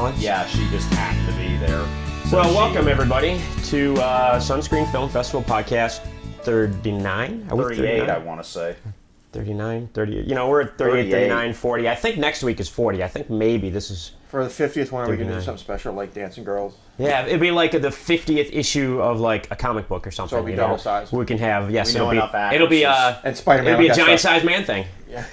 Collins? Yeah, she just happened to be there. So Welcome everybody to Sunscreen Film Festival podcast 39? 38, I want to say. 39, 30. You know, we're at 38, 39, 40. I think next week is 40. I think maybe this is... For the 50th one, 39. we can do something special like Dancing Girls. Yeah, it'd be like the 50th issue of like a comic book or something. So it'll be double size. We can have, yes, it'll be and Spider-Man it'll be a giant-sized man thing. Yeah.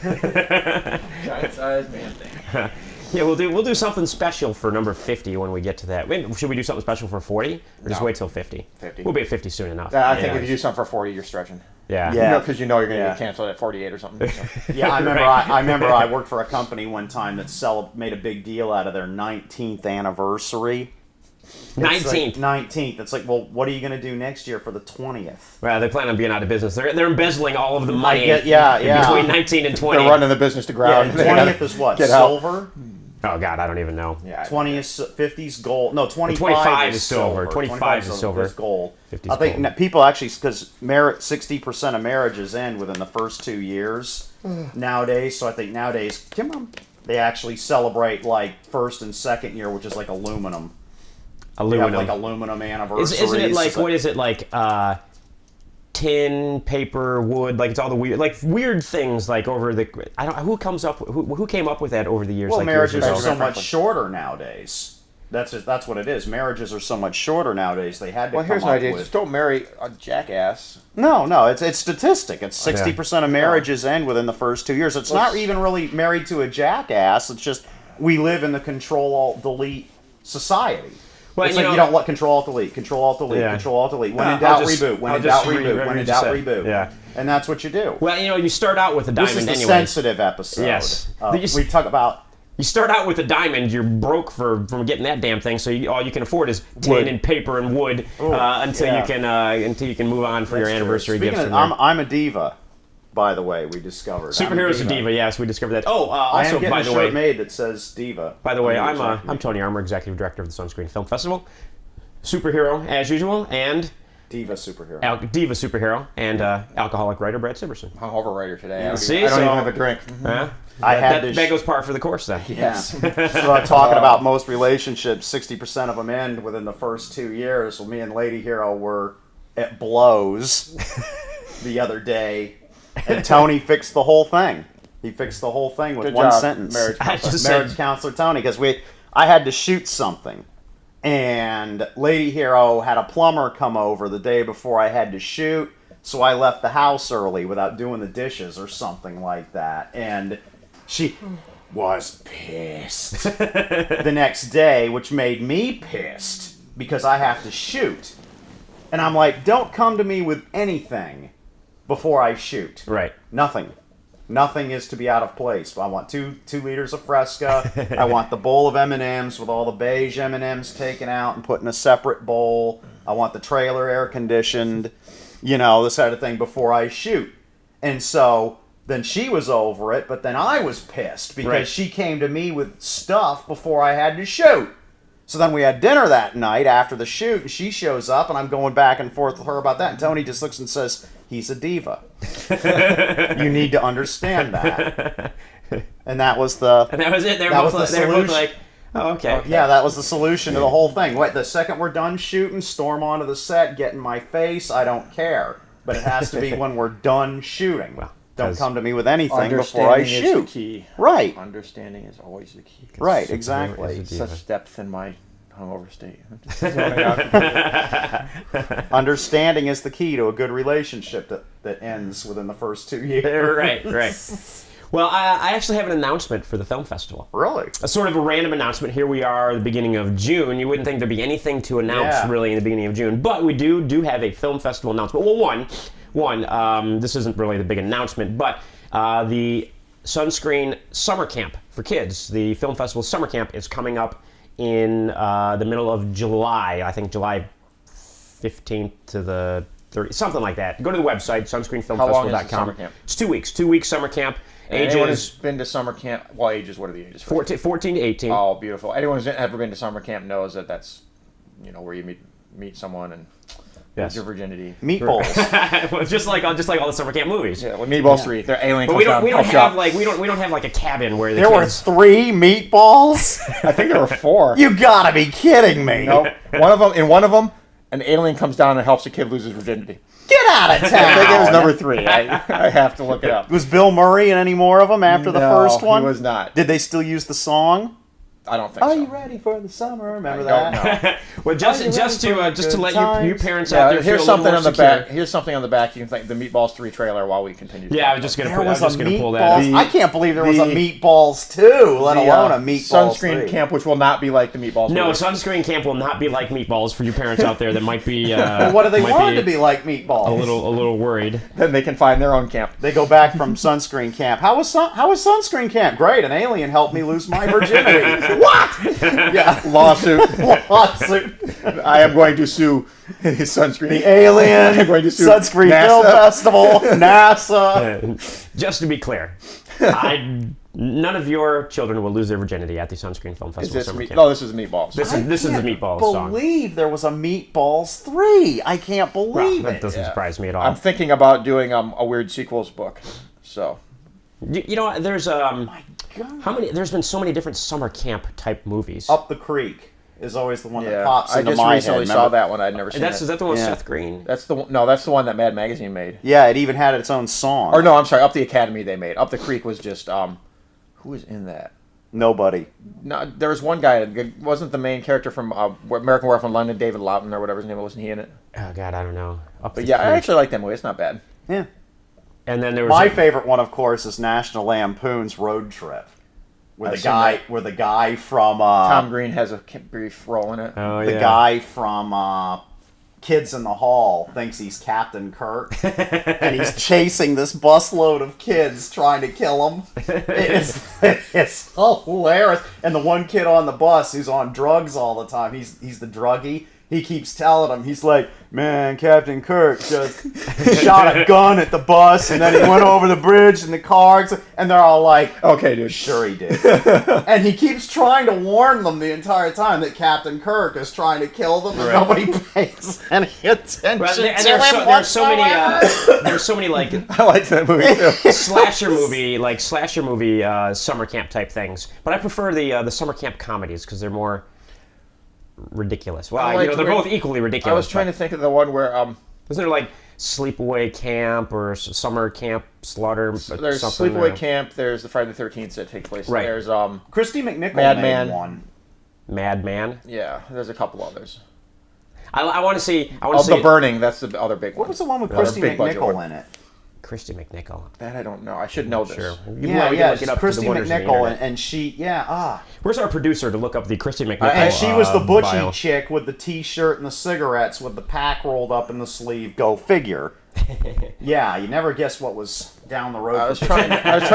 Giant-sized man thing. Yeah, we'll do something special for number 50 when we get to that. Should we do something special for 40? Or just wait till 50? 50. We'll be at 50 soon enough. I think if you do something for 40, you're stretching. Yeah. Because you know you're going to get canceled at 48 or something. So. Yeah, I remember. I remember I worked for a company one time that made a big deal out of their 19th anniversary. 19th. 19th. It's like, well, what are you going to do next year for the 20th? Well, they plan on being out of business. They're embezzling all of the money between 19 and 20. They're running the business to ground. Yeah, 20th is what? Silver? Oh, God, I don't even know. Yeah, 20 is 50's gold. No, 25 is silver. 25 is silver. Is gold. 50's I think gold. people actually, because 60% of marriages end within the first 2 years nowadays. So I think nowadays, they actually celebrate like first and second year, which is like aluminum. They have like aluminum anniversaries. Isn't it like, what is it, like tin, paper, wood, like it's all the weird things like over the, I don't, who came up with that over the years? Well, like marriages years are ago? so much shorter nowadays. That's what it is. Marriages are so much shorter nowadays. They had to here's an come up idea. with... Just don't marry a jackass. No, it's statistic. It's 60% of marriages end within the first 2 years. It's not even really married to a jackass. It's just we live in the Control-Alt-Delete society. Well, it's like you don't let Control-Alt-Delete, Control-Alt-Delete, Control-Alt-Delete. When in doubt, reboot. When in doubt, reboot. When in doubt, reboot. Yeah. And that's what you do. Well, you start out with a diamond anyway. This is the sensitive episode. Yes. We talk about... You start out with a diamond, you're broke from getting that damn thing, so all you can afford is tin and paper and wood until you can move on for your anniversary gifts. I'm a diva, by the way, we discovered. Superhero's a diva, yes, we discovered that. Oh, I am also, getting by a the shirt way, made that says diva. By the way, I'm Tony Armour, Executive Director of the Sunscreen Film Festival. Superhero, as usual, and... Diva superhero. Diva superhero, and alcoholic writer Brad Siverson. Hungover writer today. I don't even have a drink. That goes par for the course then. Yes. So I'm talking about most relationships, 60% of them end within the first 2 years. Well, me and Lady Hero were at blows the other day, and Tony fixed the whole thing. He fixed the whole thing with one sentence. Marriage counselor Tony, because I had to shoot something. And Lady Hero had a plumber come over the day before I had to shoot, so I left the house early without doing the dishes or something like that. And she was pissed the next day, which made me pissed because I have to shoot. And I'm like, don't come to me with anything before I shoot. Right. Nothing. Nothing is to be out of place. I want two liters of Fresca. I want the bowl of M&Ms with all the beige M&Ms taken out and put in a separate bowl. I want the trailer air conditioned, this kind of thing before I shoot. And so then she was over it, but then I was pissed because she came to me with stuff before I had to shoot. So then we had dinner that night after the shoot, and she shows up, and I'm going back and forth with her about that. And Tony just looks and says, he's a diva. You need to understand that. And that was the... And that was it. They were both like, oh, okay. Yeah, that was the solution to the whole thing. Wait, the second we're done shooting, storm onto the set, get in my face, I don't care. But it has to be when we're done shooting. Well, don't come to me with anything before I shoot. Is the key. Right. Understanding is always the key. Right, exactly. Such depth in my hungover state. Understanding is the key to a good relationship that ends within the first 2 years. Right. Well, I actually have an announcement for the film festival. Really? A sort of a random announcement. Here we are at the beginning of June. You wouldn't think there'd be anything to announce really in the beginning of June, but we do have a film festival announcement. Well, one, this isn't really the big announcement, but the Sunscreen Summer Camp for kids, the film festival summer camp, is coming up in the middle of July. I think July 15th to the 30th, something like that. Go to the website, sunscreenfilmfestival.com. How long is the summer camp? It's 2 weeks. 2 weeks summer camp. Anyone who's been to summer camp, what are the ages? 14 to 18. Oh, beautiful. Anyone who's ever been to summer camp knows that that's, where you meet someone and Yes. Your virginity. Meatballs. Well, just like all the summer camp movies. Yeah, well, Meatballs 3. They're alien. But we don't have like a cabin where the There were kids... 3 meatballs? I think there were 4. You gotta be kidding me. No, one of them, an alien comes down and helps a kid lose his virginity. Get out of town. I think it was number 3. I have to look it up. Was Bill Murray in any more of them after the first one? He was not. Did they still use the song? I don't think Are so. you ready for the summer? Remember I that? don't know. Well, just to let you parents out Yeah, there here's feel something a on little the more back. secure. Here's something on the back. You can thank the Meatballs 3 trailer while we continue. Yeah, I was just gonna There was a pull that. Meatballs. Up. I can't believe there was a the- Meatballs 2, let alone a Meatballs Sunscreen 3. Camp, which will not be like the Meatballs. No, movie. Sunscreen Camp will not be like Meatballs for you parents out there that might be. Well, what do they might want to be like Meatballs? A little worried. Then they can find their own camp. They go back from Sunscreen Camp. How was Sunscreen Camp? Great, an alien helped me lose my virginity. What? Yeah. Lawsuit. Lawsuit. I am going to sue Sunscreen. The alien. I'm going to sue Sunscreen NASA. Film Festival. NASA. Just to be clear, none of your children will lose their virginity at the Sunscreen Film Is Festival this summer meat? camp. No, this is Meatballs. This is the Meatballs song. believe there was a Meatballs 3. I can't believe That it. doesn't surprise me at all. I'm thinking about doing a weird sequels book. So You know, there's how many? There's been so many different summer camp type movies. Up the Creek is always the one that yeah, pops I into just my recently head. saw Remember? that one. I'd never seen Is that the one with Yeah. Seth Green? That's the one. No, that's the one that Mad Magazine made. Yeah, it even had its own song. Or no, I'm sorry. Up the Academy they made. Up the Creek was just who was in that? Nobody. No, there was one guy. It wasn't the main character from American Werewolf in London, David Loughton or whatever his name was. Wasn't he in it? Oh God, I don't know. But yeah, I actually like that movie. It's not bad. Yeah. And then there was My favorite one, of course, is National Lampoon's Road Trip, where I've seen that. the guy from Tom Green has a brief role in it. Oh the yeah. guy from Kids in the Hall thinks he's Captain Kirk, and he's chasing this busload of kids trying to kill him. It's hilarious. And the one kid on the bus who's on drugs all the time, he's the druggie. He keeps telling him, he's like, man, Captain Kirk just shot a gun at the bus, and then he went over the bridge in the car, and they're all like, Okay, dude. sure he did. And he keeps trying to warn them the entire time that Captain Kirk is trying to kill them, and nobody pays any attention Well, to and him there's so many whatsoever. there's so many like I liked that movie too. slasher movie summer camp type things. But I prefer the summer camp comedies because they're more ridiculous. Well, I liked they're where- both equally ridiculous. I was trying to think of the one where Isn't there like Sleepaway Camp or Summer Camp Slaughter? there's something, Sleepaway Camp. There's the Friday the 13th that takes place. Right. There's Christy McNichol Mad made Man. one. Madman. yeah. There's a couple others. I want to see. The Burning. That's the other big one. What was the one with Another Christy big budget McNichol one. in it? Christy McNichol. That I don't know. I should know this. Sure. Yeah, we can look it's it up to Christy the wonders of the McNichol, internet. and she, Where's our producer to look up the Christy McNichol? and she was the butchy bio? chick with the t-shirt and the cigarettes with the pack rolled up in the sleeve. Go figure. Yeah, you never guess what was down the road. I was trying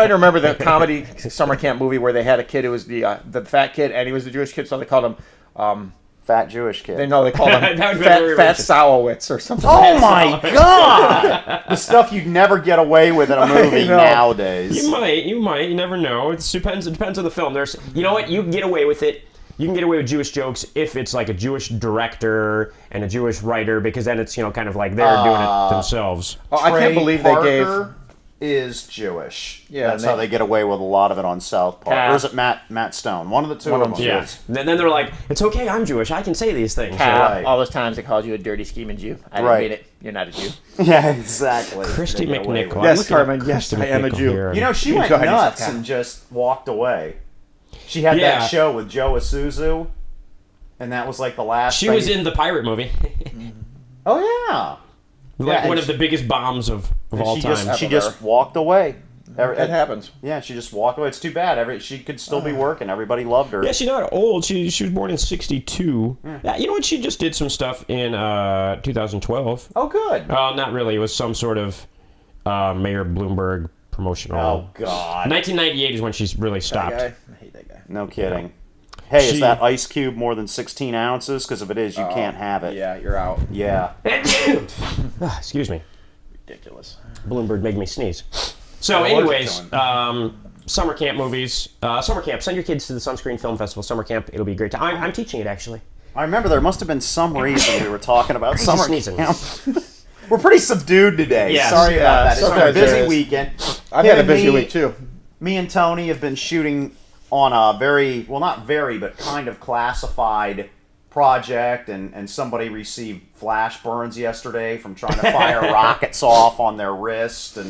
to remember the comedy summer camp movie where they had a kid who was the fat kid and he was the Jewish kid, so they called him. Fat Jewish kid. They called him That would be very Fat racist. Sowowitz or something. Oh my god! The stuff you'd never get away with in a movie know. nowadays. You might. You never know. It depends on the film. You know what? You can get away with it. You can get away with Jewish jokes if it's like a Jewish director and a Jewish writer, because then it's kind of like they're doing it themselves. Oh, I can't believe they gave. Parker is Jewish. Yeah, That's how they get away with a lot of it on South Park. Cap. Or is it Matt Stone? One of the two One of of them. them. Yeah. Then they're like, it's okay. I'm Jewish. I can say these things. Right. All those times they called you a dirty scheming Jew. I didn't Right. mean it. You're not a Jew. Yeah, exactly. Christy They get away McNichol. with Yes, I'm looking at Carmen, yes, Christy I am a McNichol Jew. here. You know, she You went go ahead, nuts yourself, and just walked away. She had Yeah. that show with Joe Isuzu, and that was like the last She thing. was in the pirate movie. Oh, yeah. Like and one of the biggest bombs of all she time. She just walked away. It happens. Yeah, she just walked away. It's too bad. She could still be working. Everybody loved her. Yeah, she's not old. She was born in '62. Yeah, you know what? She just did some stuff in 2012. Oh, good. Not really. It was some sort of Mayor Bloomberg promotional. Oh, God. 1998 is when she's really stopped. That guy? I hate that guy. No kidding. Hey, She- is that ice cube more than 16 ounces? Because if it is, you can't have it. Yeah, you're out. Yeah. Excuse me. Ridiculous. Bloomberg made me sneeze. So, What was it anyways, doing? summer camp movies. Summer camp. Send your kids to the Sunscreen Film Festival. Summer camp. It'll be a great time. I'm teaching it actually. I remember there must have been some reason we were talking about summer sneezing. camp. We're pretty subdued today. Yes. Sorry about that. It's been a sometimes busy there is. weekend. I've had a busy week too. Me and Tony have been shooting on a very, well, not very, but kind of classified project, and somebody received flash burns yesterday from trying to fire rockets off on their wrist, and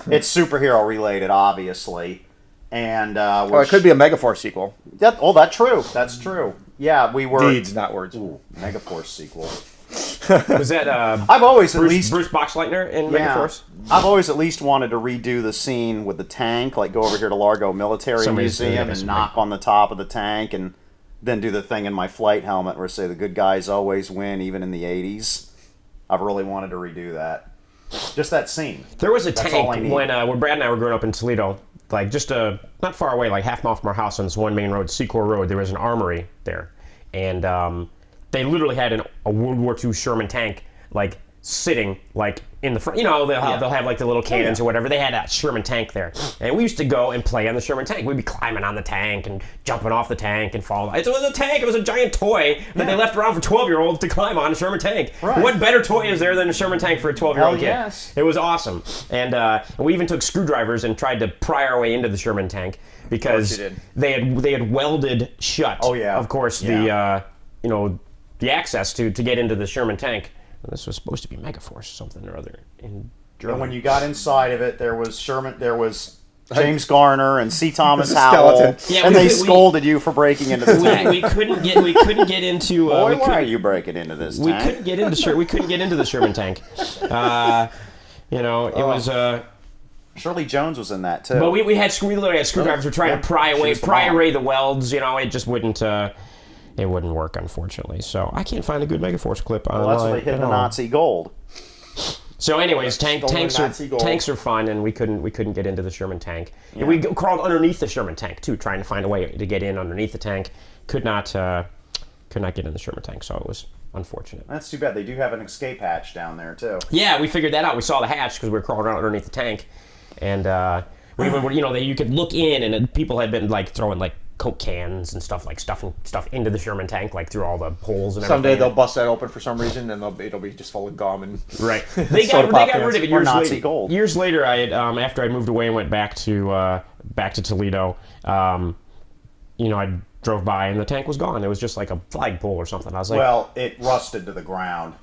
it's superhero related, obviously. And It could be a Megaforce sequel. that's true. That's true. Yeah, we were Deeds, not words. Ooh, Megaforce sequel. Was that I've always at Bruce, least Bruce Boxleitner in Megaforce? I've always at least wanted to redo the scene with the tank, like go over here to Largo Military Somebody's doing Museum that and knock on the top of the tank, and then do the thing in my flight helmet where say the good guys always win, even in the 80s. I've really wanted to redo that. Just that scene. There was a That's all I tank need. when Brad and I were growing up in Toledo, like just not far away, like half mile from our house on this one main road, Secor Road. There was an armory there, and they literally had a World War II Sherman tank like sitting like in the front. You know, they'll have like the little cannons or whatever. They had a Sherman tank there, and we used to go and play on the Sherman tank. We'd be climbing on the tank and jumping off the tank and falling. It was a tank. It was a giant toy that they left around for 12-year-olds to climb on a Sherman tank. Right. What better toy is there than a Sherman tank for a 12-year-old Hell kid? yes. It was awesome, and we even took screwdrivers and tried to pry our way into the Sherman tank because you did. they had welded shut. Oh, yeah. Of course, the access to get into the Sherman tank. And this was supposed to be Megaforce something or other in Germany. And when you got inside of it, there was James Garner and C. Thomas The Howell, skeleton. Yeah, and we- they we- scolded you for breaking into the tank. we couldn't get into. Boy, we why are couldn't- you breaking into this We tank? couldn't get into we couldn't get into the Sherman tank. It was. Shirley Jones was in that too. But we literally had screwdrivers. We're trying to pry She was the mom. away the welds. It just wouldn't. It wouldn't work, unfortunately. So I can't find a good Megaforce clip online. Well, that's where they hid at the all. Nazi gold. So, anyways, Stolen tanks Nazi gold. are fun, and we couldn't get into the Sherman tank. And we crawled underneath the Sherman tank too, trying to find a way to get in underneath the tank. Could not get in the Sherman tank, so it was unfortunate. That's too bad. They do have an escape hatch down there too. Yeah, we figured that out. We saw the hatch because we were crawling around underneath the tank, and you could look in, and people had been like throwing like Coke cans and stuff into the Sherman tank, like through all the holes and everything. Someday they'll bust that open for some reason, and it'll be just full of gum and Right. They got rid of it Or years Nazi later. gold. Years later, I had after I moved away and went back to Toledo. I drove by and the tank was gone. It was just like a flagpole or something. I was like, Well, it rusted to the ground.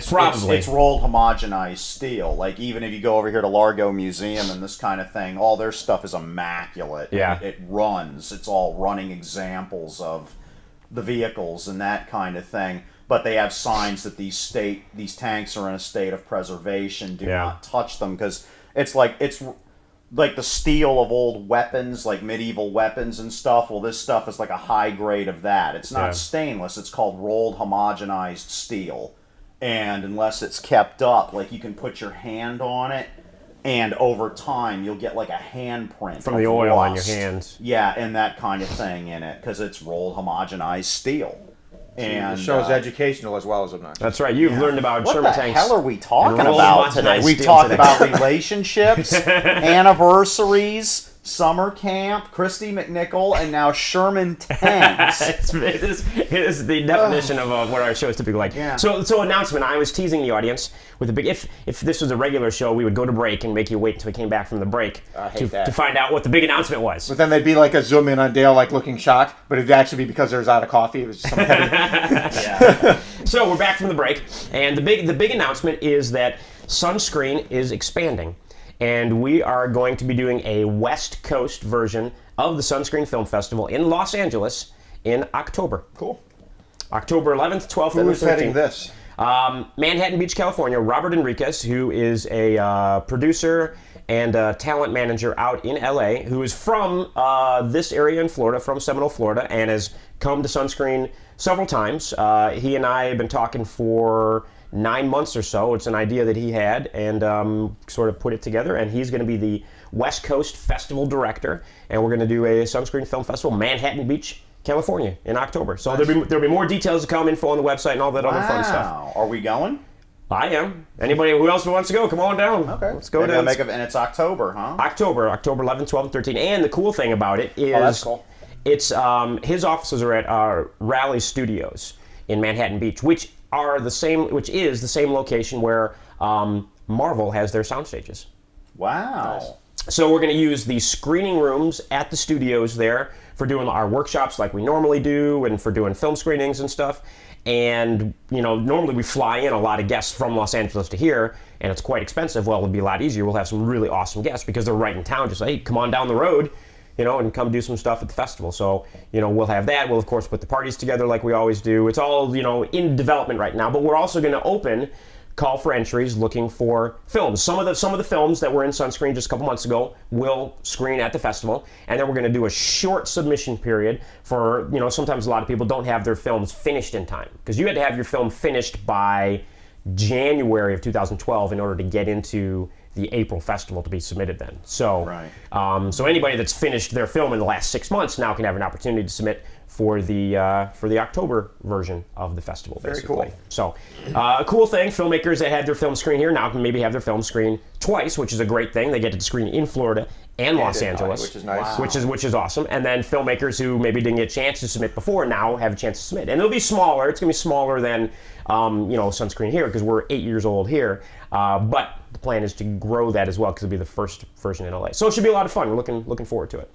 Probably. It's rolled homogenized steel. Like even if you go over here to Largo Museum and this kind of thing, all their stuff is immaculate. Yeah. It runs. It's all running examples of the vehicles and that kind of thing. But they have signs that these tanks are in a state of preservation. Do not touch them, because it's like the steel of old weapons, like medieval weapons and stuff. Well, this stuff is like a high grade of that. It's not stainless. It's called rolled homogenized steel. And unless it's kept up, like you can put your hand on it, and over time you'll get like a handprint from of the oil on your rust. hands. Yeah, and that kind of thing in it, because it's rolled homogenized steel. And it shows educational as well as obnoxious. That's right. You've learned about what Sherman the tanks. hell are we talking and rolled about today? homogenized We steel talked today. about relationships, anniversaries, summer camp, Christy McNichol, and now Sherman tanks. it is the definition of what our show is typically like. Yeah. So announcement. I was teasing the audience with a big. If this was a regular show, we would go to break and make you wait until we came back from the break to find out what the big announcement was. But then they'd be like a zoom in on Dale, like looking shocked, but it'd actually be because there's out of coffee. It was just some heavy. So we're back from the break, and the big announcement is that Sunscreen is expanding. And we are going to be doing a West Coast version of the Sunscreen Film Festival in Los Angeles in October. Cool. October 11th, 12th, and Who's 13th. heading this? Manhattan Beach, California. Robert Enriquez, who is a producer and a talent manager out in LA, who is from this area in Florida, from Seminole, Florida, and has come to Sunscreen several times. He and I have been talking for 9 months or so. It's an idea that he had, and sort of put it together, and he's going to be the West Coast Festival Director, and we're going to do a Sunscreen Film Festival, Manhattan Beach, California, in October. So there'll be more details to come, info on the website and all that other fun stuff. Wow. Are we going? I am. Anybody who else wants to go, come on down. Okay. Let's go Maybe to I'll and it's October, huh? October 11th, 12th, and 13th. And the cool thing about it is that's cool. it's his offices are at Raleigh Studios in Manhattan Beach, which is the same location where Marvel has their sound stages. Wow. Nice. So we're going to use the screening rooms at the studios there for doing our workshops like we normally do, and for doing film screenings and stuff. And, normally we fly in a lot of guests from Los Angeles to here, and it's quite expensive. Well, it'll be a lot easier. We'll have some really awesome guests because they're right in town. Just hey, come on down the road, and come do some stuff at the festival. So, we'll have that. We'll, of course, put the parties together like we always do. It's all, in development right now. But we're also going to open call for entries looking for films. Some of the films that were in Sunscreen just a couple months ago will screen at the festival, and then we're going to do a short submission period for, sometimes a lot of people don't have their films finished in time, because you had to have your film finished by January of 2012 in order to get into the April festival to be submitted then. So, so anybody that's finished their film in the last 6 months now can have an opportunity to submit for the October version of the festival, basically. Very cool. So, a cool thing, filmmakers that had their film screen here now can maybe have their film screen twice, which is a great thing. They get to screen in Florida and Los Angeles, which is nice. Wow. Which is awesome. And then filmmakers who maybe didn't get a chance to submit before now have a chance to submit. And it'll be smaller. It's going to be smaller than Sunscreen here, because we're 8 years old here. But the plan is to grow that as well, because it'll be the first version in LA. So it should be a lot of fun. We're looking forward to it.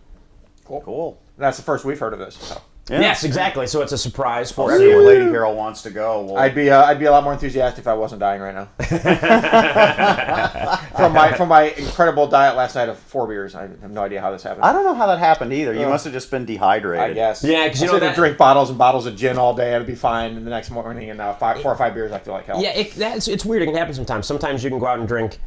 Cool. That's the first we've heard of this. So. Yeah. Yes, exactly. So it's a surprise for See everyone. where Lady Hero wants to go. Well, I'd be a lot more enthusiastic if I wasn't dying right now. from my incredible diet last night of 4 beers, I have no idea how this happened. I don't know how that happened either. You must have just been dehydrated. I guess. Yeah, because I would drink bottles and bottles of gin all day. I'd be fine. And the next morning, and 4 or 5 beers, I feel like hell. Yeah, it's weird. It can happen sometimes. Sometimes you can go out and drink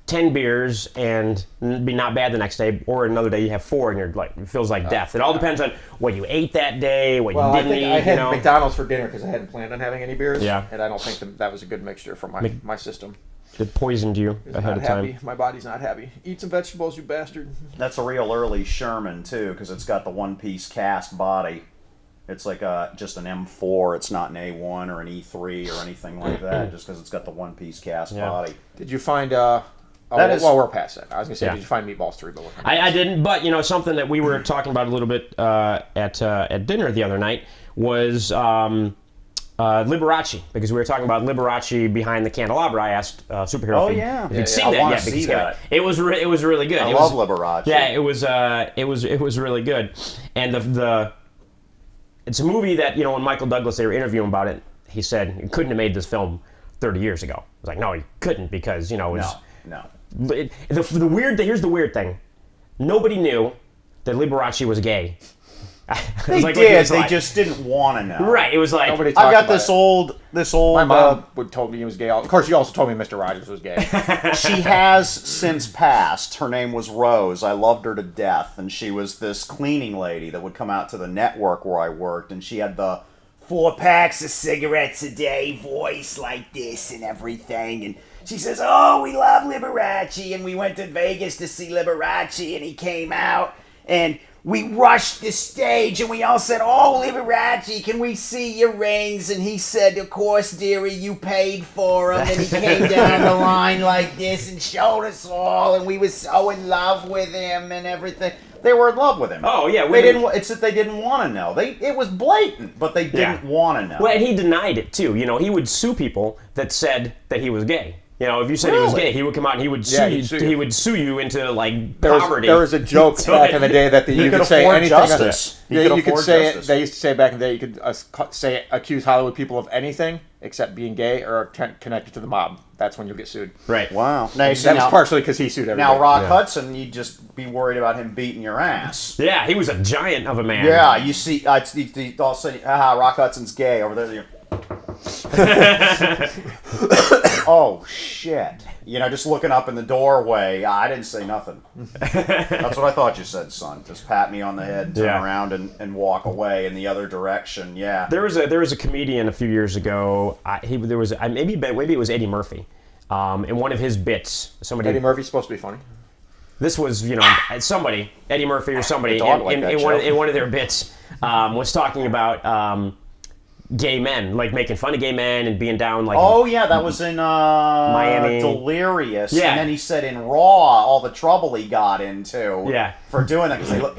10 beers and be not bad the next day, or another day you have 4 and you're like, it feels like death. It all depends on what you ate that day, what you didn't eat. I had McDonald's for dinner because I hadn't planned on having any beers. Yeah. And I don't think that was a good mixture for my system. It poisoned you ahead of time. My body's not happy. Eat some vegetables, you bastard. That's a real early Sherman, too, because it's got the one-piece cast body. It's like just an M4. It's not an A1 or an E3 or anything like that, just because it's got the one-piece cast body. Did you find... we're past that. I was going to say, did you find Meatballs 3? But I didn't, but something that we were talking about a little bit at dinner the other night was Liberace, because we were talking about Liberace behind the candelabra. I asked Superhero Feed if you'd seen that yet. See that. It was really good. I love Liberace. Yeah, it was really good, and it's a movie that when Michael Douglas, they were interviewing about it, he said he couldn't have made this film 30 years ago. I was like, no, he couldn't, because it was. No. Here's the weird thing. Nobody knew that Liberace was gay. They did. They just didn't want to know. Right. It was like nobody I've talked got about this it. old. My mom would told me he was gay. Of course, she also told me Mr. Rogers was gay. She has since passed. Her name was Rose. I loved her to death, and she was this cleaning lady that would come out to the network where I worked, and she had the 4 packs of cigarettes a day voice like this and everything, and she says, "Oh, we love Liberace," and we went to Vegas to see Liberace, and he came out, and we rushed the stage, and we all said, "Oh, Liberace, can we see your rings?" And he said, "Of course, dearie, you paid for them." And he came down the line like this and showed us all, and we were so in love with him and everything. They were in love with him. Oh yeah, they didn't. It's that they didn't want to know. It was blatant, but they didn't want to know. Well, and he denied it too. He would sue people that said that he was gay. If you said he was gay, he would come out and he would sue you. He would sue you into poverty. There was a joke back in the day that you could say anything. Justice. You could say it. They used to say back in the day you could accuse Hollywood people of anything except being gay or connected to the mob. That's when you'll get sued. Right. Wow. That was partially because he sued everybody. Now, Rock Hudson, you'd just be worried about him beating your ass. Yeah, he was a giant of a man. Yeah, you see, all of a sudden, Rock Hudson's gay over there. Oh, shit. Just looking up in the doorway. I didn't say nothing. That's what I thought you said, son. Just pat me on the head, turn around, and walk away in the other direction. Yeah. There was a comedian a few years ago. Maybe it was Eddie Murphy. In one of his bits, somebody. Eddie Murphy's supposed to be funny. This was, somebody, Eddie Murphy or somebody, in one of their bits was talking about gay men, like making fun of gay men and being down like. Oh yeah, that was in Miami. Delirious. Yeah. And then he said in Raw all the trouble he got into. Yeah. For doing that, because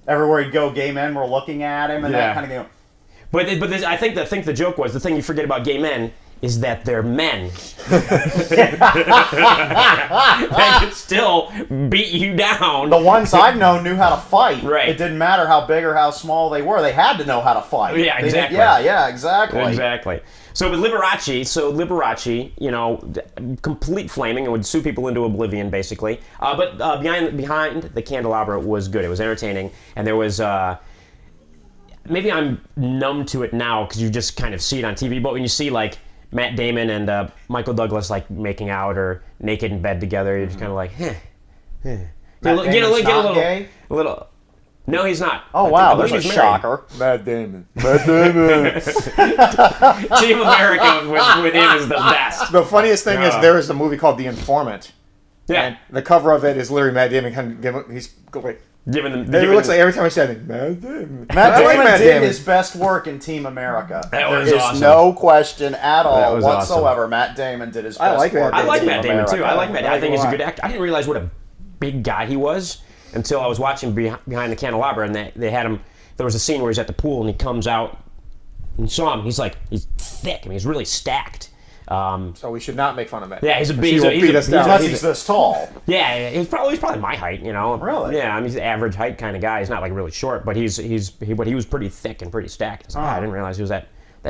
everywhere he'd go, gay men were looking at him and that kind of thing. But I think the joke was, the thing you forget about gay men is that they're men. They could still beat you down. The ones I've known knew how to fight. Right. It didn't matter how big or how small they were. They had to know how to fight. Yeah, exactly. Yeah, exactly. Exactly. So with Liberace, you know, complete flaming and would sue people into oblivion, basically. But behind the candelabra was good. It was entertaining, and there was. Maybe I'm numb to it now because you just kind of see it on TV. But when you see like Matt Damon and Michael Douglas like making out or naked in bed together, you're just kind of like, Matt Damon's not gay? a little. No, he's not. Oh, wow, that's a shocker. Matt Damon. Team America with him is the best. The funniest thing is there is a movie called The Informant. Yeah. And the cover of it is literally Matt Damon kind of he's like It looks like every time I say it, Matt Damon. Matt Damon did his best work in Team America. That was There's awesome. no question at all was whatsoever. Awesome. Matt Damon did his best work. I like in Matt Team Damon too. America. I like Matt. I think he's a good actor. I didn't realize what a big guy he was until I was watching Behind the Candelabra, and they had him. There was a scene where he's at the pool and he comes out and saw him. He's thick. I mean, he's really stacked. So we should not make fun of it. Yeah, he's a big. He's this tall. Yeah, he's probably my height. You know. Really? Yeah, I mean, he's an average height kind of guy. He's not like really short, but he was pretty thick and pretty stacked. I was like, I didn't realize he was that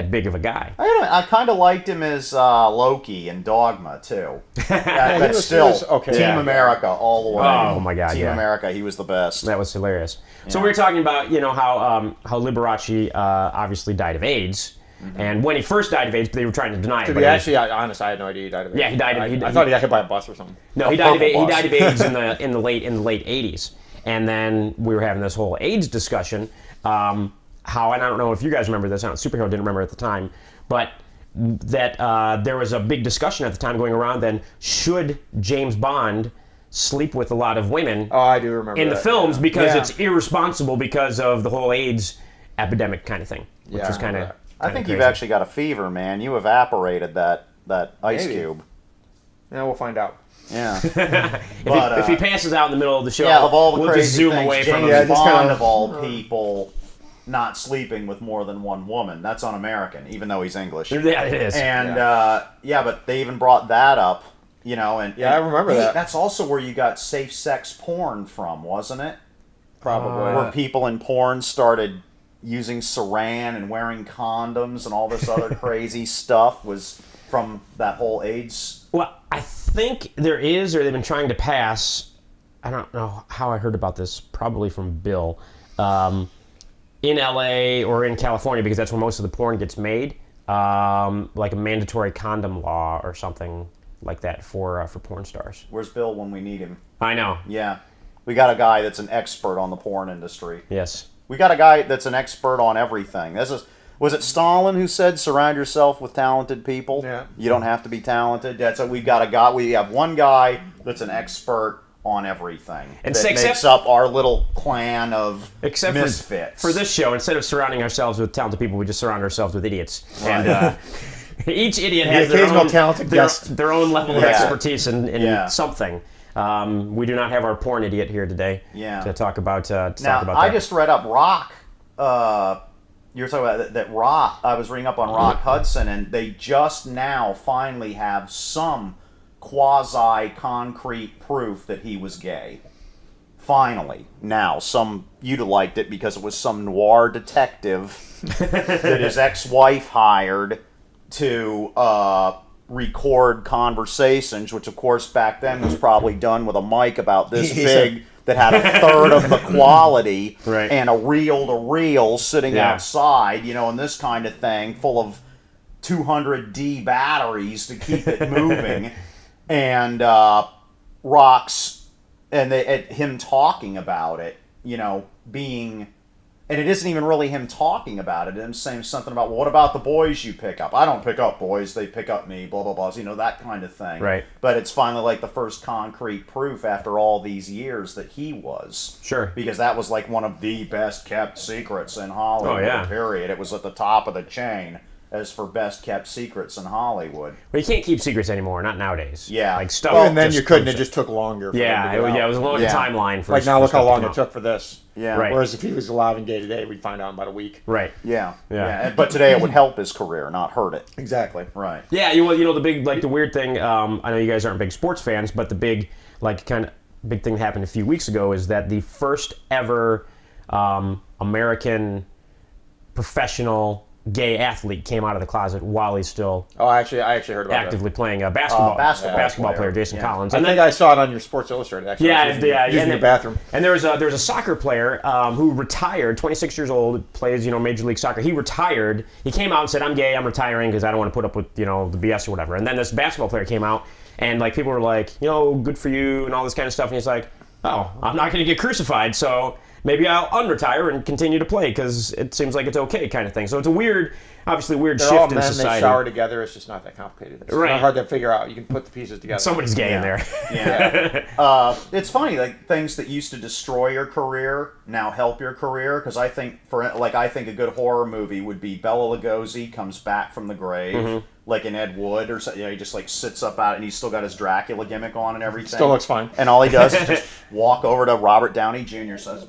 big of a guy. I kind of liked him as Loki in Dogma too. But still, Team America all the way. Oh my God, Team America, he was the best. That was hilarious. Yeah. So we were talking about how Liberace obviously died of AIDS. Mm-hmm. And when he first died of AIDS, they were trying to deny it. To be actually honest, I had no idea he died of AIDS. Yeah, he died. I thought he got hit by a bus or something. No, he died of AIDS in the late '80s. And then we were having this whole AIDS discussion. And I don't know if you guys remember this. Superhero didn't remember at the time, but that there was a big discussion at the time going around. Then should James Bond sleep with a lot of women? Oh, I do remember in the films because it's irresponsible because of the whole AIDS epidemic kind of thing, which is kind of. I think you've actually got a fever, man. You evaporated that ice cube. Yeah, we'll find out. Yeah. if he passes out in the middle of the show, of all the we'll crazy just zoom things, away from him. James Bond of all people not sleeping with more than one woman. That's un-American, even though he's English. Yeah, it is. And but they even brought that up, you know. And I remember that. That's also where you got safe sex porn from, wasn't it? Probably. Where people in porn started using saran and wearing condoms and all this other crazy stuff was from that whole AIDS. Well, I think there is, or they've been trying to pass. I don't know how I heard about this. Probably from Bill. In LA or in California, because that's where most of the porn gets made, like a mandatory condom law or something like that for porn stars. Where's Bill when we need him? I know. Yeah. We got a guy that's an expert on the porn industry. Yes. We got a guy that's an expert on everything. Was it Stalin who said, surround yourself with talented people? Yeah. You don't have to be talented. That's what we've got a guy. We have one guy that's an expert on everything. And that makes up our little clan of misfits. For this show, instead of surrounding ourselves with talented people, we just surround ourselves with idiots. Right. And each idiot has their own level of expertise in something. We do not have our porn idiot here today to talk about that. I just read up Rock. You were talking about that Rock. I was reading up on Rock Hudson, and they just now finally have some quasi-concrete proof that he was gay. Finally. Now, you'd have liked it because it was some noir detective that his ex-wife hired to record conversations, which of course back then was probably done with a mic about this big that had a third of the quality and a reel-to-reel sitting outside, and this kind of thing full of 200D batteries to keep it moving. And Rock's, and him talking about it, being, and it isn't even really him talking about it. Him saying something about, well, what about the boys you pick up? I don't pick up boys, they pick up me, blah, blah, blah, that kind of thing. Right. But it's finally like the first concrete proof after all these years that he was. Sure. Because that was like one of the best kept secrets in Hollywood, period. It was at the top of the chain. as for best kept secrets in Hollywood. Well, you can't keep secrets anymore, not nowadays. Yeah. Like stuff. Well, and then you couldn't. It goes- just took longer. For them Yeah, to get it out. was a longer Yeah. timeline for Like now, for look how stuff to long come it out. took for this. Yeah. Right. Whereas if he was alive and gay today, we'd find out in about a week. Right. Yeah. Yeah. But today it would help his career, not hurt it. Exactly. Right. Yeah, you know the big the weird thing. I know you guys aren't big sports fans, but the big kind of big thing that happened a few weeks ago is that the first ever American professional gay athlete came out of the closet while he's still Oh, I actually heard about actively playing basketball. basketball player player. Jason Yeah. Collins. that. I And think then, I saw it on your Sports Illustrated. Actually, using the bathroom. And there's a soccer player who retired, 26 years old, plays Major League Soccer. He retired. He came out and said, "I'm gay. I'm retiring because I don't want to put up with the BS or whatever." And then this basketball player came out, and like people were like, good for you and all this kind of stuff. And he's like, "Oh, I'm not going to get crucified, so maybe I'll unretire and continue to play because it seems like it's okay," kind of thing. So it's a weird They're shift all in men. society. They shower together. It's just not that complicated. It's Right. not hard to figure out. You can put the pieces together. Somebody's gay in there. Yeah. It's funny, like things that used to destroy your career now help your career. Because I think a good horror movie would be Bela Lugosi comes back from the grave, like in Ed Wood or something. He just like sits up out and he's still got his Dracula gimmick on and everything. Still looks fine. And all he does is just walk over to Robert Downey Jr. Says,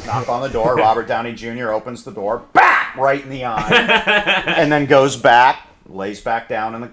knock on the door. Robert Downey Jr. opens the door, bam, right in the eye, and then goes back, lays back down in the,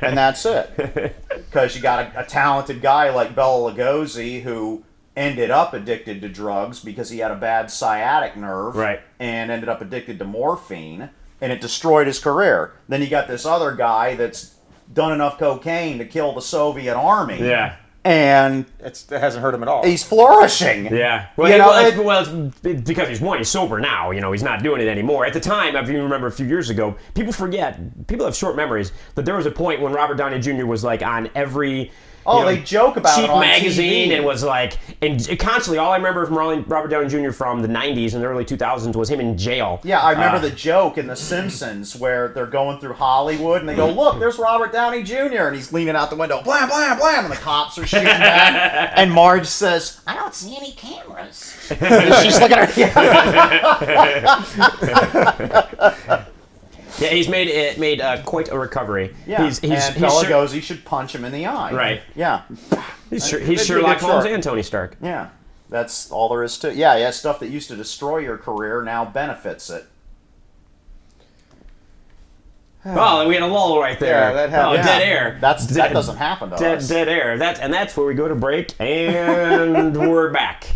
and that's it. Because you got a talented guy like Bela Lugosi who ended up addicted to drugs because he had a bad sciatic nerve, Right. and ended up addicted to morphine, and it destroyed his career. Then you got this other guy that's done enough cocaine to kill the Soviet army. Yeah. And It hasn't hurt him at all. he's flourishing. Yeah. It's because he's sober now. He's not doing it anymore. At the time, if you remember a few years ago, people have short memories, but there was a point when Robert Downey Jr. was like on every They joke about cheap it on magazine TV. and was like, and constantly, all I remember from Robert Downey Jr. from the 90s and the early 2000s was him in jail. Yeah, I remember the joke in The Simpsons where they're going through Hollywood and they go, "Look, there's Robert Downey Jr." and he's leaning out the window, blam, blam, blam, and the cops are shooting back. And Marge says, "I don't see any cameras." And she's looking at her. Yeah, he's made quite a recovery. Yeah, he's and Bela Lugosi should punch him in the eye. Right. Yeah. He's It'd be a Sherlock good Holmes short. and Tony Stark. Yeah. That's all there is to it. Yeah, stuff that used to destroy your career now benefits it. Well, and we had a lull right there. Yeah, that happened. Oh, dead air. That doesn't happen to us. Dead air. That's where we go to break, and we're back.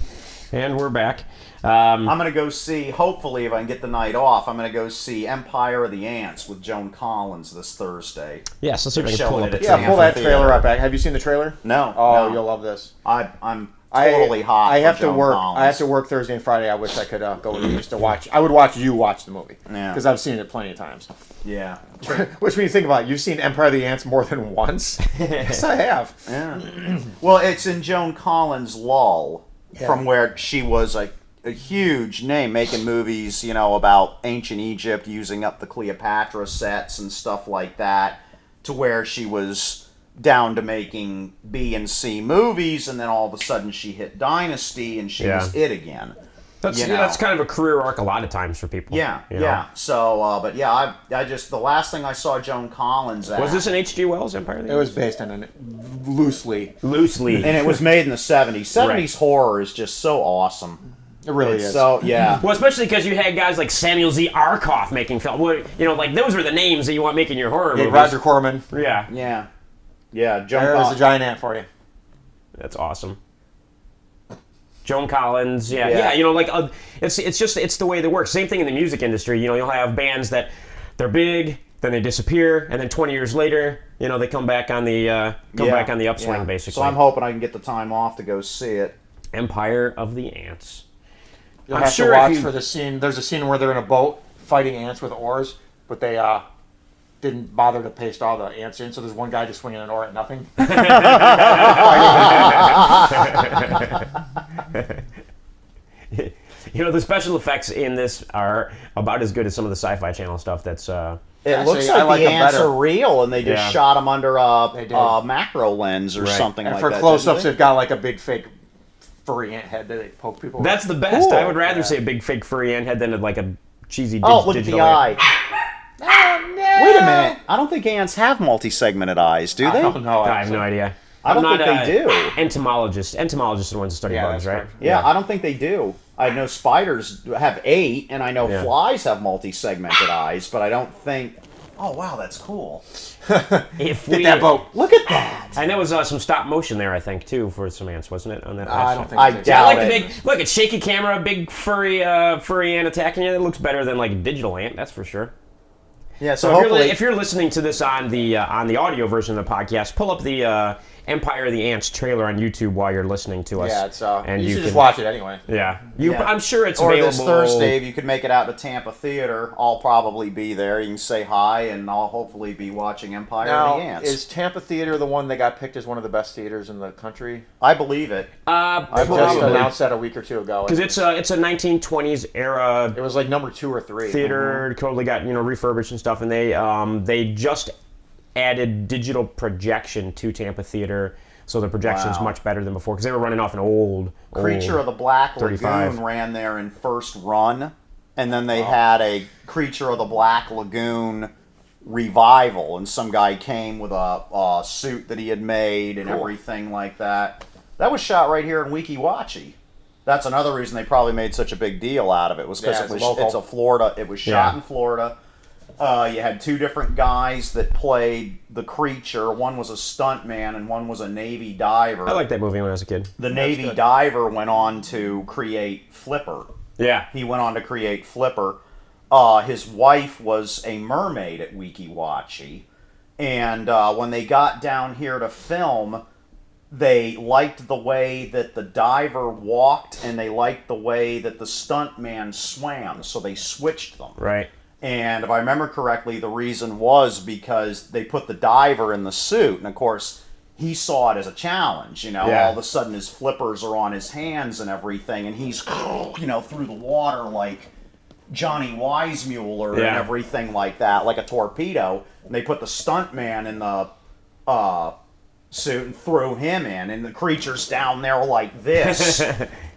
I'm going to go see, hopefully, if I can get the night off, I'm going to go see Empire of the Ants with Joan Collins this Thursday. Yes, let's see if I can Showing pull up it the at trailer. Yeah, pull that Theater. trailer up back. Have you seen the trailer? No. Oh, no. you'll love this. I'm totally hot. I for have to Joan work. Collins. I have to work Thursday and Friday. I wish I could go with you just to watch. I would watch you watch the movie Yeah. because I've seen it plenty of times. Yeah. Which when you think about it, you've seen Empire of the Ants more than once. Yes, I have. Yeah. Well, it's in Joan Collins' lull from where she was a huge name making movies, about ancient Egypt, using up the Cleopatra sets and stuff like that, to where she was down to making B and C movies, and then all of a sudden she hit Dynasty and she was it again. That's kind of a career arc a lot of times for people. Yeah, you know? yeah. So, but yeah, I just, the last thing I saw Joan Collins at. Was this an H.G. Wells Empire? It was based on it loosely. Loosely. And it was made in the 70s. 70s horror is just so awesome. It really is. So, yeah. Well, especially because you had guys like Samuel Z. Arkoff making film. Like those are the names that you want making your horror movies. Roger Corman. Yeah. Yeah. Yeah, Joan There's Collins. a giant ant for you. That's awesome. Joan Collins, it's the way that works. Same thing in the music industry. You'll have bands that they're big, then they disappear, and then 20 years later, they come back on the upswing, basically. So I'm hoping I can get the time off to go see it. Empire of the Ants. You'll I'm have sure to if watch you- for the scene. There's a scene where they're in a boat fighting ants with oars, but they didn't bother to paste all the ants in. So there's one guy just swinging an oar at nothing. The special effects in this are about as good as some of the Sci-Fi Channel stuff. That's It looks Actually, I like like the them ants better. are real, and they just Yeah. shot them under They did. a macro lens or Right. something And like for that. close-ups, didn't they've got like a big fake furry ant head that they poke people with. the best. Cool. I would rather Yeah. see a big fake furry ant head than like a cheesy Oh, look at digital the ant. eye. Wait a minute. I don't think ants have multi-segmented eyes, do they? I don't know. I have no idea. I don't I'm think not they do. Entomologists are the ones who study bugs, that's right? correct. Yeah, I don't think they do. I know spiders have 8, and I know Yeah. flies have multi-segmented eyes, but I don't think... Oh, wow, that's cool. If Get we, that boat. Look at that. And there was some stop motion there, I think, too, for some ants, wasn't it? On that. I don't think I so. I doubt like the it. big look. It's shaky camera, big furry ant attacking you. It looks better than like a digital ant, that's for sure. Yeah, So hopefully... if you're listening to this on the audio version of the podcast, pull up the Empire of the Ants trailer on YouTube while you're listening to us. Yeah, it's and you should can just watch it anyway. Yeah, Yeah. I'm sure it's Or available. this Thursday, if you could make it out to Tampa Theater, I'll probably be there. You can say hi, and I'll hopefully be watching Empire Now, of the Ants. is Tampa Theater the one that got picked as one of the best theaters in the country? I believe it. Just Probably. announced that a week or two ago. Because it's a 1920s era It was like number 2 or 3. theater, totally got refurbished and stuff, and they just added digital projection to Tampa Theater, so the projection's Wow. much better than before because they were running off an old Creature of the Black 35. Lagoon ran there in first run, and then they had a Creature of the Black Lagoon revival, and some guy came with a suit that he had made and everything like that. That was shot right here in Weeki Wachee. That's another reason they probably made such a big deal out of it, was because Yeah, it's local. it's a Florida. It was shot Yeah. in Florida. You had 2 different guys that played the creature. One was a stuntman and one was a Navy diver. I liked that movie when I was a kid. The Navy diver went on to create Flipper. Yeah. He went on to create Flipper. His wife was a mermaid at Weeki Wachee. And when they got down here to film, they liked the way that the diver walked and they liked the way that the stuntman swam. So they switched them. Right. And if I remember correctly, the reason was because they put the diver in the suit. And of course, he saw it as a challenge. Yeah. All of a sudden his flippers are on his hands and everything. And he's, through the water like Johnny Weissmuller and Yeah. everything like that, like a torpedo. And they put the stuntman in the suit and threw him in. And the creature's down there like this,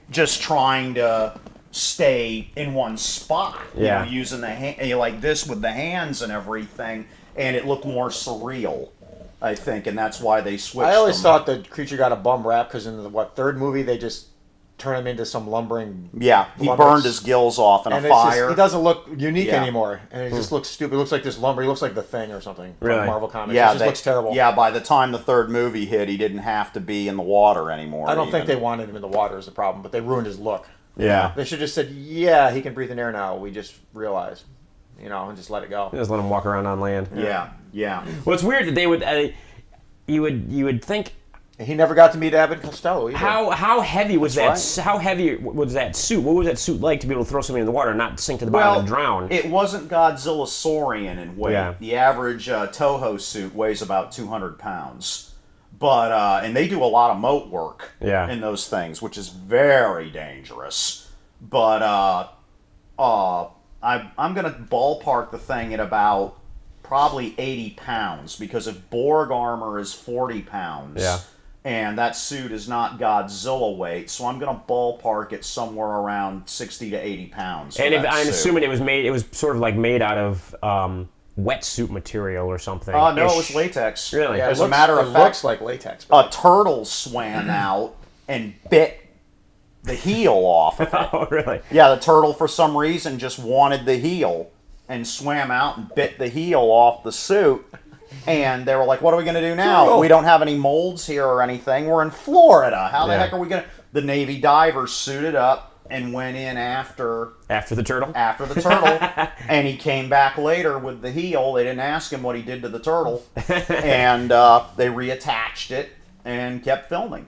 just trying to stay in one spot, Yeah. using the like this with the hands and everything, and it looked more surreal, I think, and that's why they switched. I always them. thought the creature got a bum rap because in the 3rd movie they just turn him into some lumbering. Yeah, he Lumberts. burned his gills off in And a it's just- fire. he doesn't look unique Yeah. anymore, and it just looks stupid. It looks like this lumber. He looks like the Thing or something Really? from Marvel Comics. Yeah, it just looks terrible. Yeah, by the time the 3rd movie hit, he didn't have to be in the water anymore. I don't think they even. wanted him in the water is the problem, but they ruined his look. Yeah. They should just said, yeah, he can breathe in air now. We just realized, and just let it go. Just let him walk around on land. Yeah. Well, it's weird that they would. You would think He never got to meet Abbott and Costello either. how heavy was that? That's How heavy was that suit? What was that suit like to be able to throw somebody in the water and not sink to the bottom and drown? It wasn't Godzilla Saurian in weight. Yeah. The average Toho suit weighs about 200 pounds. But, and they do a lot of moat work in those things, which is very dangerous. But I'm going to ballpark the thing at about probably 80 pounds, because if Borg armor is 40 pounds, and that suit is not Godzilla weight, so I'm going to ballpark it somewhere around 60 to 80 pounds. for And that I'm suit. assuming it was sort of like made out of wetsuit material or something. No, it was latex. Really? Yeah, As it a matter of it fact, looks like latex. But a turtle swam out and bit the heel off of it. Oh, really? Yeah, the turtle for some reason just wanted the heel and swam out and bit the heel off the suit. And they were like, what are we going to do now? Turtle. We don't have any molds here or anything. We're in Florida. How the Yeah. heck are we going to... The Navy divers suited up and went in after The turtle? the turtle, and he came back later with the heel. They didn't ask him what he did to the turtle, and they reattached it and kept filming.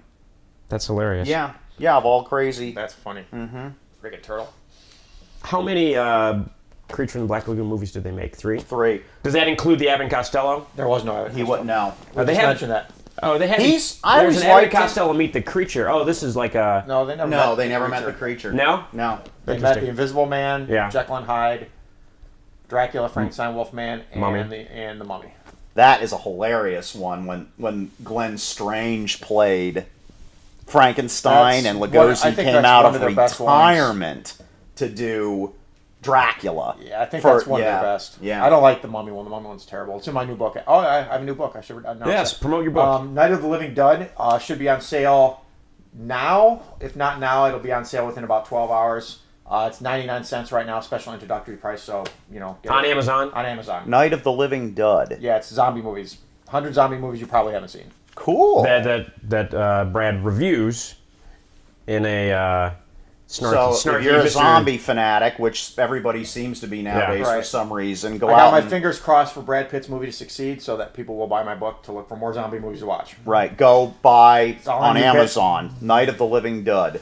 That's hilarious. Yeah, of all crazy. that's funny. Mm-hmm. Friggin' turtle. How many Creature in the Black Lagoon movies did they make? 3? 3. Does that include the Abbott and Costello? There was no Abbott. He wouldn't know. They they just have- mentioned that. Oh, they had. I There's always an Abbott liked and him. Costello meet the creature. Oh, this is like a. No, they never No, met they the never met creature. the creature. No? No. They met Interesting. the Invisible Man, Yeah. Jekyll and Hyde, Dracula, Frankenstein, Wolfman, Mummy. and the Mummy. That is a hilarious one when Glenn Strange played Frankenstein That's and one- Lugosi I think came that's out one of of their best ones. retirement to do Dracula. Yeah, I think that's one of yeah, their best. Yeah. I don't like the Mummy one. The Mummy one's terrible. It's in my new book. Oh, I have a new book. I should announce Yes, it. promote your book. Night of the Living Dud should be on sale now. If not now, it'll be on sale within about 12 hours. It's 99 cents right now, special introductory price. So, get on it. Amazon? On Amazon. Night of the Living Dud. Yeah, it's zombie movies. 100 zombie movies you probably haven't seen. Cool. That Brad reviews in a snarky, So snarky if you're a Mr. zombie fanatic, which everybody seems to be nowadays Yeah. for Right. some reason, go I out got my and fingers crossed for Brad Pitt's movie to succeed so that people will buy my book to look for more zombie movies to watch. go buy all on on your Amazon. Night of the Living Dud.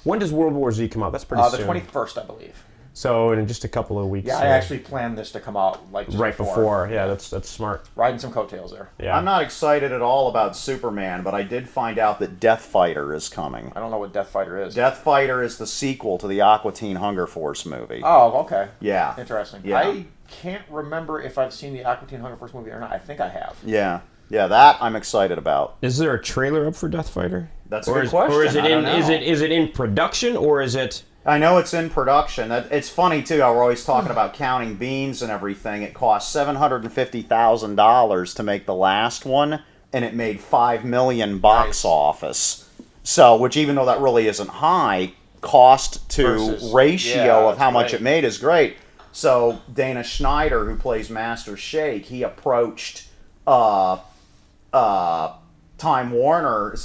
When does World War Z come out? That's pretty The soon. 21st, I believe. So in just a couple of weeks. Yeah, I actually planned this to come out just right before. Yeah, that's smart. Riding some coattails there. Yeah. I'm not excited at all about Superman, but I did find out that Death Fighter is coming. I don't know what Death Fighter is. Death Fighter is the sequel to the Aqua Teen Hunger Force movie. Oh, okay. Yeah. Interesting. Yeah. I can't remember if I've seen the Aqua Teen Hunger Force movie or not. I think I have. Yeah. Yeah, that I'm excited about. Is there a trailer up for Death Fighter? That's a good question. Or is it I don't is know. it in production or is it? I know it's in production. It's funny too how we're always talking about counting beans and everything. It cost $750,000 to make the last one, and it made $5 million box Nice. office. So, which even though that really isn't high, cost to Versus- ratio yeah, of how that's much great. it made is great. So Dana Schneider, who plays Master Shake, he approached Time Warner.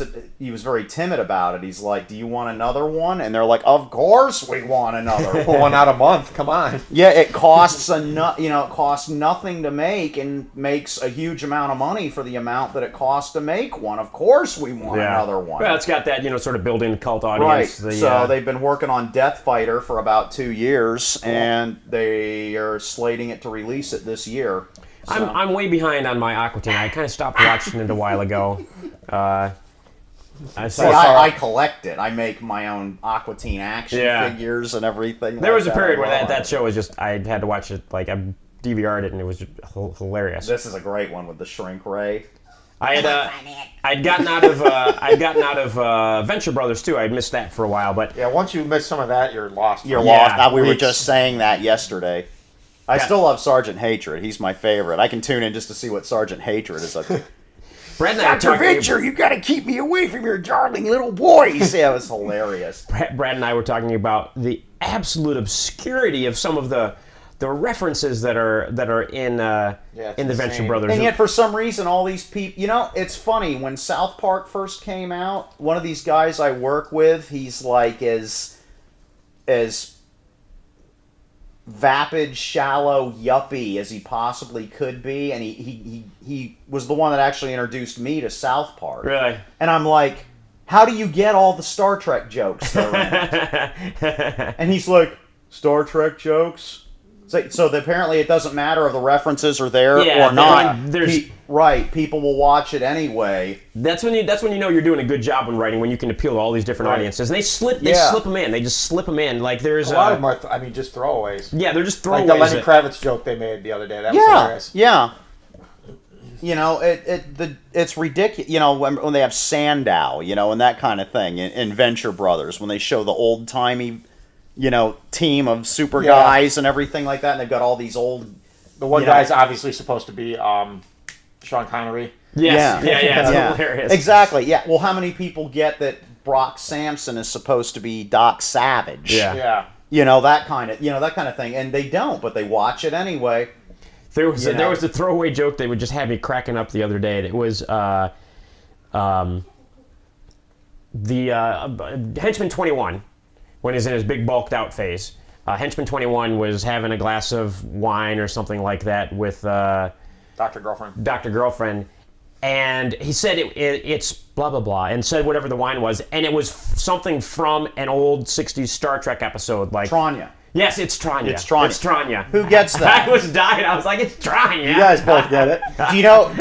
He was very timid about it. He's like, "Do you want another one?" And they're like, "Of course we want another one." One out a month. Come on. Yeah, it costs it costs nothing to make and makes a huge amount of money for the amount that it costs to make one. Of course we want another one. Well, it's got that sort of built-in cult Right. audience. So they've been working on Death Fighter for about 2 years, and they are slating it to release it this year. So. I'm way behind on my Aqua Teen. I kind of stopped watching it a while ago. I collect it. I make my own Aqua Teen action figures and everything. There was a period where I that show was just I had to watch it. Like I DVR'd it and it was just hilarious. This is a great one with the shrink ray. I'd gotten out of Venture Brothers too. I'd missed that for a while, but Yeah, once you miss some of that, you're lost. You're Yeah, lost. We were it's- just saying that yesterday. I still love Sergeant Hatred. He's my favorite. I can tune in just to see what Sergeant Hatred is up to. Brad and I were talking. you got to keep me away from your darling little boys. Yeah, it was hilarious. Brad and I were talking about the absolute obscurity of some of the references that are in the Venture insane. Brothers. And yet, for some reason, all these people... it's funny. When South Park first came out, one of these guys I work with, he's like as vapid, shallow yuppie as he possibly could be, and he was the one that actually introduced me to South Park. Really? And I'm like, how do you get all the Star Trek jokes that are in it? And he's like, Star Trek jokes? So apparently it doesn't matter if the references are there or not. People will watch it anyway. That's when you know you're doing a good job when writing, when you can appeal to all these different audiences. And they slip them in. They just slip them in. Like there's A lot of them are, just throwaways. Yeah, they're just throwaways. Like the Lenny Kravitz joke they made the other day. That was hilarious. Yeah. It's ridiculous. When they have Sandow, and that kind of thing in Venture Brothers, when they show the old timey, team of super guys and everything like that, and they've got all these old. The one guy's obviously supposed to be Sean Connery. Yes. Yeah. It's hilarious. Exactly. Yeah. Well, how many people get that Brock Sampson is supposed to be Doc Savage? Yeah. That kind of thing, and they don't, but they watch it anyway. There was a throwaway joke that would just have me cracking up the other day. And it was the Henchman 21 when he's in his big bulked out phase. Henchman 21 was having a glass of wine or something like that with Dr. Girlfriend. And he said it's blah, blah, blah, and said whatever the wine was, and it was something from an old 60s Star Trek episode. Like Tranya. Yes, it's Tranya. It's Tranya. Who gets that? I was dying. I was like, it's Tranya. You guys both get it. Do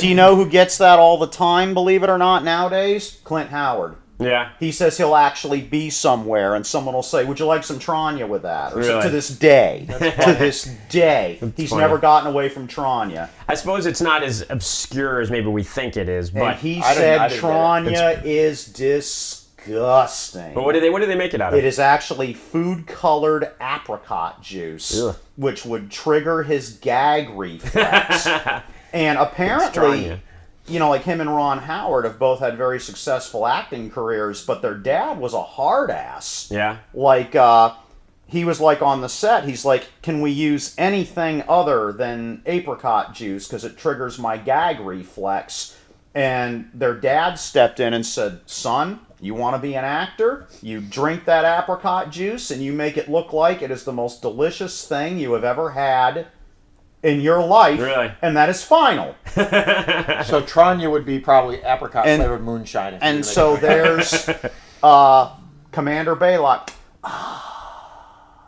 you know who gets that all the time, believe it or not, nowadays? Clint Howard. Yeah. He says he'll actually be somewhere, and someone will say, "Would you like some Tranya with that?" Or Really? To this day. He's funny. never gotten away from Tranya. I suppose it's not as obscure as maybe we think it is, but And he I said didn't get it. Tranya is disgusting. disgusting. But what do they make it out of? It is actually food-colored apricot juice, which would trigger his gag reflex. And apparently, you know, like him and Ron Howard have both had very successful acting careers, but their dad was a hard ass. Yeah. Like, he was like on the set, he's like, can we use anything other than apricot juice because it triggers my gag reflex? And their dad stepped in and said, son, you want to be an actor? You drink that apricot juice and you make it look like it is the most delicious thing you have ever had in your life. Really? And that is final. So Tranya would be probably apricot flavored moonshine. And so there's Commander Baylock.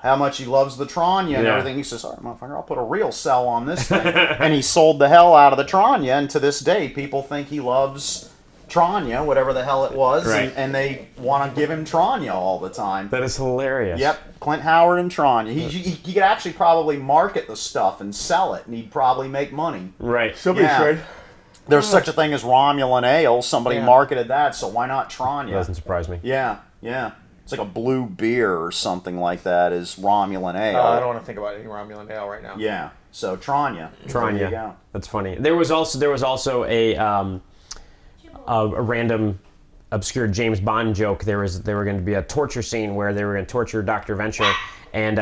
How much he loves the Tranya and everything. He says, all right, motherfucker, I'll put a real sell on this thing. And he sold the hell out of the Tranya, and to this day, people think he loves Tranya, whatever the hell it was, and they want to give him Tranya all the time. That is hilarious. Yep, Clint Howard and Tranya. He could actually probably market the stuff and sell it, and he'd probably make money. Right. Somebody should. There's such a thing as Romulan Ale. Somebody marketed that, so why not Tranya? Doesn't surprise me. Yeah. It's like a blue beer or something like that is Romulan Ale. I don't want to think about any Romulan Ale right now. Yeah. So Tranya. Tranya. There you go. That's funny. There was also a random obscure James Bond joke. There were going to be a torture scene where they were going to torture Dr. Venture, and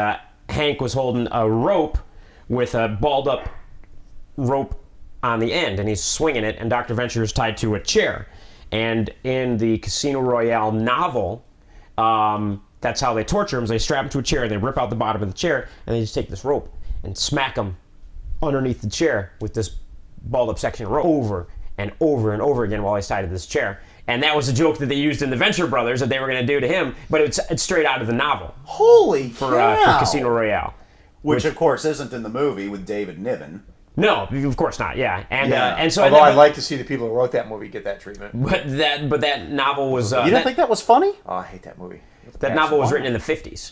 Hank was holding a rope with a balled up rope on the end, and he's swinging it, and Dr. Venture is tied to a chair. And in the Casino Royale novel, that's how they torture him. They strap him to a chair, and they rip out the bottom of the chair, and they just take this rope and smack him underneath the chair with this balled up section of rope over and over and over again while he's tied to this chair. And that was a joke that they used in the Venture Brothers that they were going to do to him, but it's straight out of the novel. Holy for cow! Casino Royale. Which, of course, isn't in the movie with David Niven. No, of course not. Yeah, and so although I'd like to see the people who wrote that movie get that treatment. But that novel was. You didn't think that was funny? Oh, I hate that movie. That novel was written in the 50s.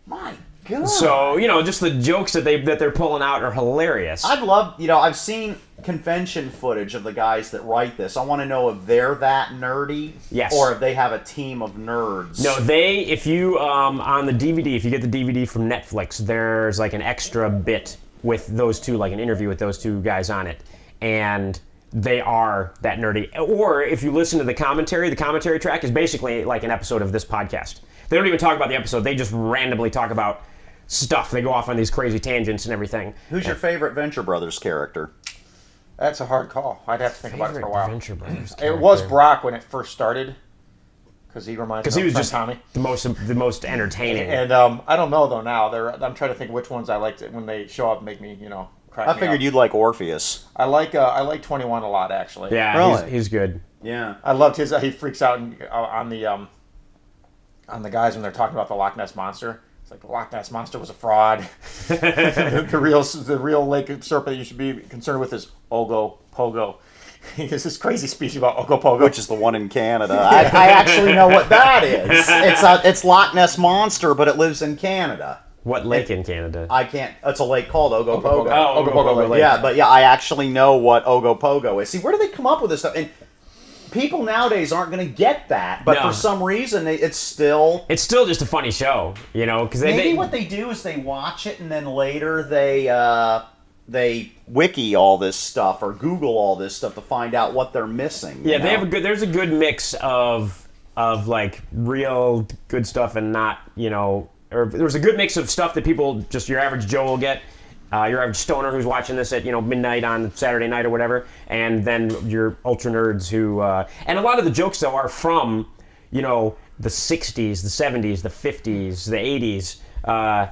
My God. So just the jokes that they're pulling out are hilarious. I'd love, I've seen convention footage of the guys that write this. I want to know if they're that nerdy, yes, or if they have a team of nerds. No, if you on the DVD, if you get the DVD from Netflix, there's like an extra bit with those two, like an interview with those two guys on it, and they are that nerdy. Or if you listen to the commentary track is basically like an episode of this podcast. They don't even talk about the episode. They just randomly talk about stuff. They go off on these crazy tangents and everything. Who's your favorite Venture Brothers character? That's a hard call. I'd have to think about it for a while. Venture Brothers it was Brock when it first started, because he reminds me of just Tommy. the most entertaining. And I don't know though now. I'm trying to think which ones I liked when they show up and make me crack me I figured up. you'd like Orpheus. I like 21 a lot actually. Yeah, really? he's good. Yeah, I loved his. He freaks out on the guys when they're talking about the Loch Ness monster. It's like the Loch Ness monster was a fraud. the real lake serpent that you should be concerned with is Ogopogo. He has this crazy speech about Ogopogo, which is the one in Canada. I actually know what that is. It's Loch Ness monster, but it lives in Canada. What lake in Canada? I can't. It's a lake called Ogopogo. Oh, Ogopogo Lake. Yeah, but I actually know what Ogopogo is. See, where do they come up with this stuff? And people nowadays aren't going to get that, but for some reason, it's still just a funny show, because maybe what they do is they watch it and then later they wiki all this stuff or Google all this stuff to find out what they're missing. Yeah, they have there's a good mix of like real good stuff and not, or there's a good mix of stuff that people, just your average Joe will get. Your average stoner who's watching this at midnight on Saturday night or whatever, and then your ultra nerds who and a lot of the jokes though are from the 60s, the 70s, the 50s, the 80s.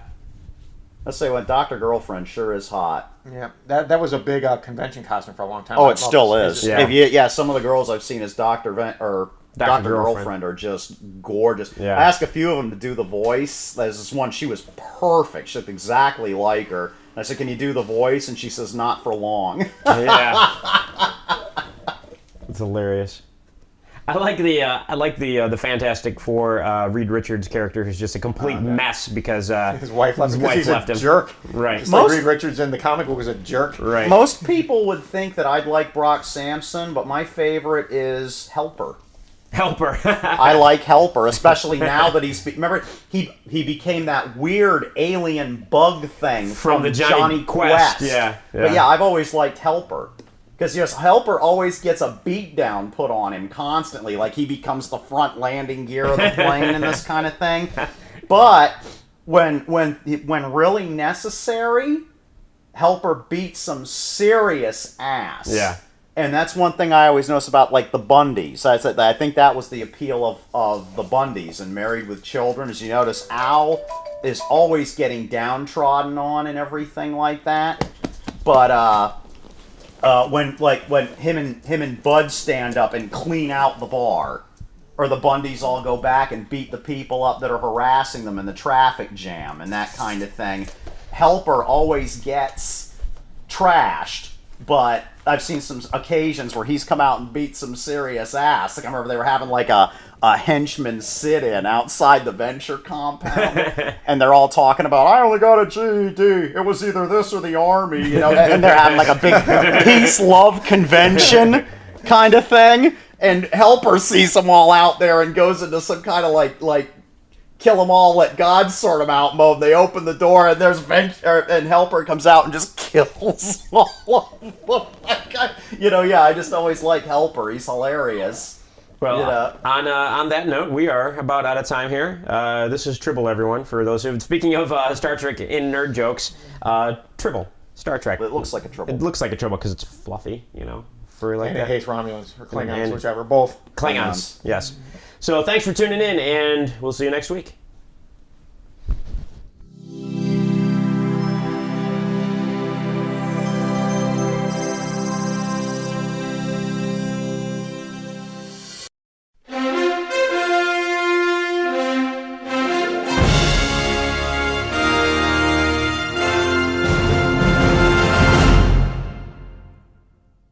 Let's say when Dr. Girlfriend sure is hot. Yeah, that was a big convention costume for a long time. Oh, it still is. Yeah. Some of the girls I've seen as Dr. Girlfriend are just gorgeous. Yeah. I asked a few of them to do the voice. There's this one, she was perfect. She looked exactly like her. I said, "Can you do the voice?" And she says, "Not for long." Yeah, it's hilarious. I like the Fantastic Four Reed Richards character, who's just a complete mess because his wife left him. He's left a him. Jerk. Right. Just like Reed Richards in the comic book was a jerk. Right. Most people would think that I'd like Brock Sampson, but my favorite is Helper. Helper. I like Helper, especially now that remember, he became that weird alien bug thing from the Johnny Quest. Yeah. But yeah, I've always liked Helper. Because Helper always gets a beat down put on him constantly. Like he becomes the front landing gear of the plane and this kind of thing. But when really necessary, Helper beats some serious ass. Yeah. And that's one thing I always notice about, like, the Bundys. I think that was the appeal of the Bundys and Married with Children. As you notice, Al is always getting downtrodden on and everything like that. But when him and Bud stand up and clean out the bar, or the Bundys all go back and beat the people up that are harassing them in the traffic jam and that kind of thing, Helper always gets trashed. But I've seen some occasions where he's come out and beat some serious ass. Like I remember they were having like a henchman sit-in outside the Venture compound, and they're all talking about, I only got a GED. It was either this or the Army, you know. And they're having like a big peace-love convention kind of thing. And Helper sees them all out there and goes into some kind of like kill them all, let God sort them out mode. They open the door and there's and Helper comes out and just kills all of them. You know, yeah, I just always like Helper. He's hilarious. Well, you know? on that note, we are about out of time here. This is Tribble, everyone. For those who, speaking of Star Trek in nerd jokes, Tribble, Star Trek. It looks like a Tribble. It looks like a Tribble because it's fluffy, you know. For like and that. it hates Romulans or Klingons, whichever. Both. Klingons, yes. So thanks for tuning in, and we'll see you next week.